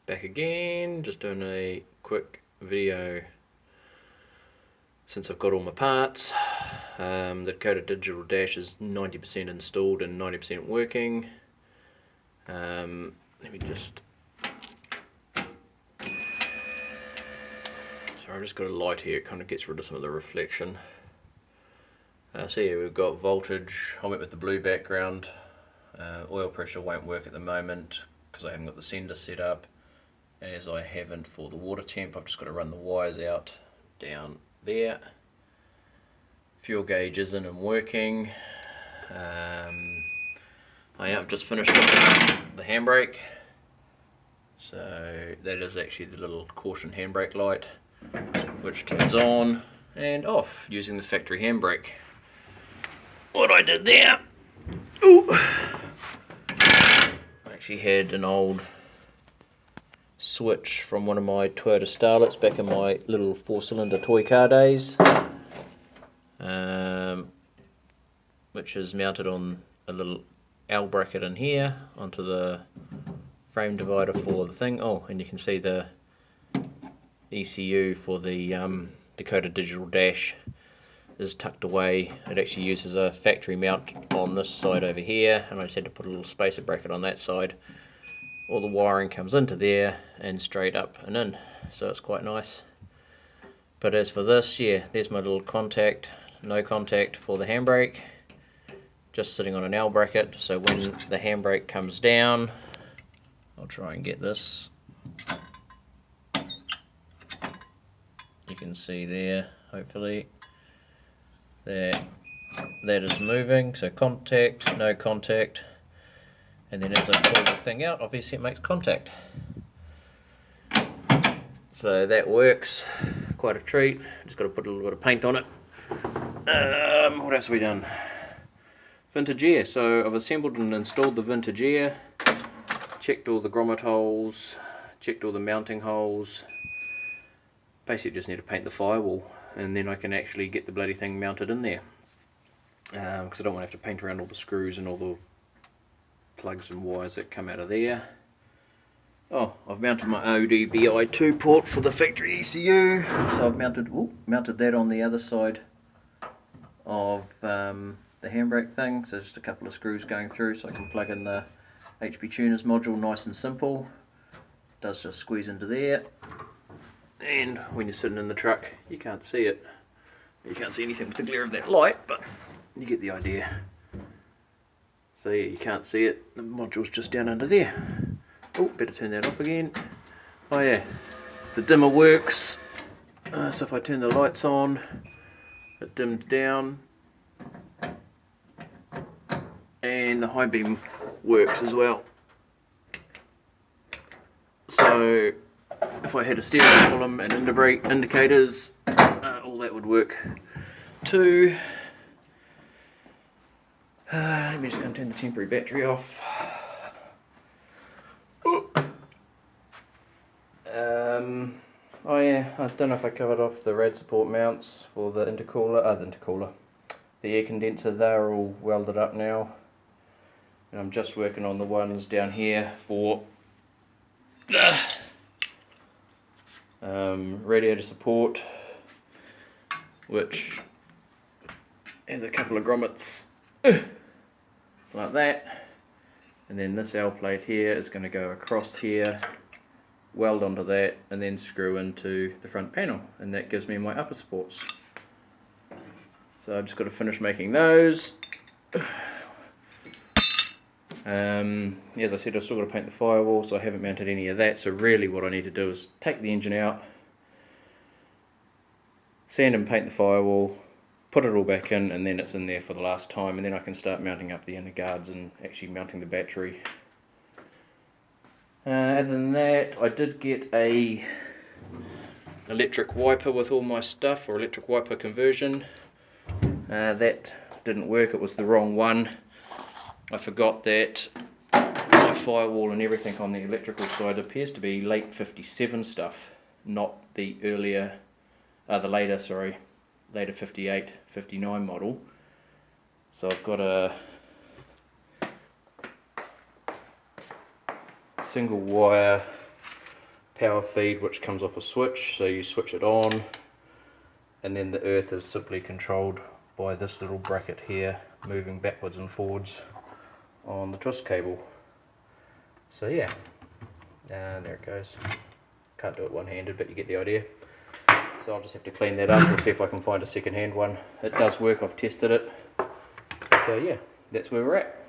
Back again, just doing a quick video since I've got all my parts. The Dakota Digital dash is 90% installed and 90% working. Let me just... Sorry, I've just got a light here, it kind of gets rid of some of the reflection. So yeah, we've got voltage. I went with the blue background. Oil pressure won't work at the moment because I haven't got the sender set up, as I haven't for the water temp. I've just got to run the wires out down there. Fuel gauge is in and working. I have just finished the handbrake, so that is actually the little caution handbrake light which turns on and off using the factory handbrake. What I did there, I actually had an old switch from one of my Toyota Starlets back in my little 4-cylinder toy car days, which is mounted on a little L bracket in here onto the frame divider for the thing. Oh, and you can see the ECU for the Dakota Digital dash is tucked away. It actually uses a factory mount on this side over here, and I just had to put a little spacer bracket on that side. All the wiring comes into there and straight up and in, so it's quite nice. But as for this, yeah, there's my little contact, no contact for the handbrake, just sitting on an L bracket, so when the handbrake comes down, I'll try and get this. You can see there, hopefully, that is moving, so contact, no contact, and then as I pull the thing out, obviously it makes contact. So that works, quite a treat. Just got to put a little bit of paint on it. What else have we done? Vintage air, so I've assembled and installed the vintage air, checked all the grommet holes, checked all the mounting holes. Basically just need to paint the firewall, and then I can actually get the bloody thing mounted in there, because I don't want to have to paint around all the screws and all the plugs and wires that come out of there. Oh, I've mounted my OBDI 2 port for the factory ECU, so I've mounted that on the other side of the handbrake thing, so just a couple of screws going through so I can plug in the HP tuners module nice and simple. It does just squeeze into there. And when you're sitting in the truck, you can't see it. You can't see anything with the glare of that light, but you get the idea. So yeah, you can't see it. The module's just down under there. Oh, better turn that off again. Oh yeah, the dimmer works. So if I turn the lights on, it dims down. And the high beam works as well. So if I had a steering column and indicators, all that would work too. Let me just go and turn the temporary battery off. Oh yeah, I don't know if I covered off the rad support mounts for the intercooler, the air condenser. They're all welded up now, and I'm just working on the ones down here for radiator support, which has a couple of grommets like that, and then this L plate here is going to go across here, weld onto that, and then screw into the front panel, and that gives me my upper supports. So I've just got to finish making those. As I said, I've still got to paint the firewall, so I haven't mounted any of that. So really what I need to do is take the engine out, sand and paint the firewall, put it all back in, and then it's in there for the last time, and then I can start mounting up the inner guards and actually mounting the battery. Other than that, I did get a electric wiper with all my stuff, or electric wiper conversion. That didn't work, it was the wrong one. I forgot that my firewall and everything on the electrical side appears to be late 57 stuff, not the later 58, 59 model. So I've got a single wire power feed which comes off a switch, so you switch it on, and then the earth is simply controlled by this little bracket here moving backwards and forwards on the twist cable. So yeah, there it goes. Can't do it one-handed, but you get the idea. So I'll just have to clean that up and see if I can find a second-hand one. It does work, I've tested it. So yeah, that's where we're at.